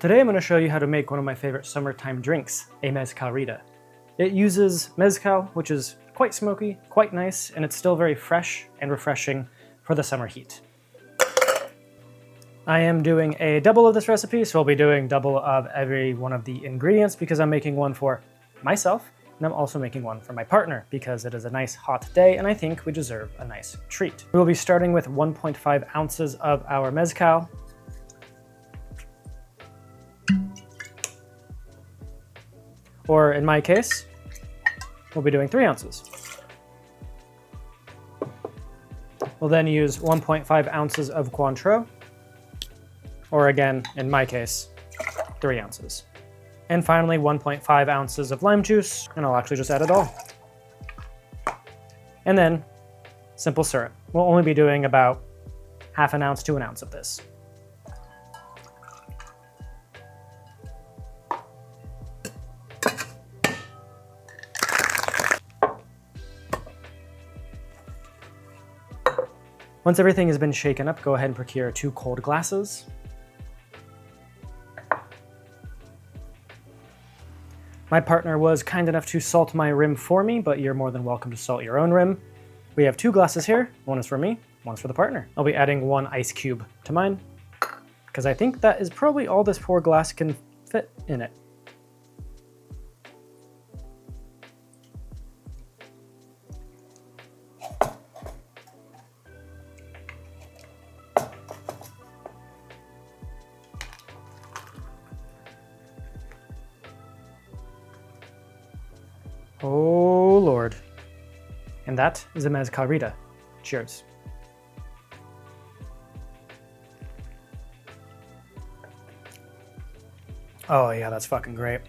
Today I'm going to show you how to make one of my favorite summertime drinks, a Mezcalrita. It uses mezcal, which is quite smoky, quite nice, and it's still very fresh and refreshing for the summer heat. I am doing a double of this recipe, so I'll be doing double of every one of the ingredients because I'm making one for myself, and I'm also making one for my partner because it is a nice hot day and I think we deserve a nice treat. We will be starting with 1.5 ounces of our mezcal. Or in my case, we'll be doing 3 ounces. We'll then use 1.5 ounces of Cointreau, or again, in my case, 3 ounces. And finally, 1.5 ounces of lime juice, and I'll actually just add it all. And then, simple syrup. We'll only be doing about half an ounce to an ounce of this. Once everything has been shaken up, go ahead and procure 2 cold glasses. My partner was kind enough to salt my rim for me, but you're more than welcome to salt your own rim. We have 2 glasses here. One is for me, one is for the partner. I'll be adding 1 ice cube to mine, because I think that is probably all this poor glass can fit in it. Oh Lord. And that is a Mezcalrita. Cheers. Oh yeah, that's fucking great.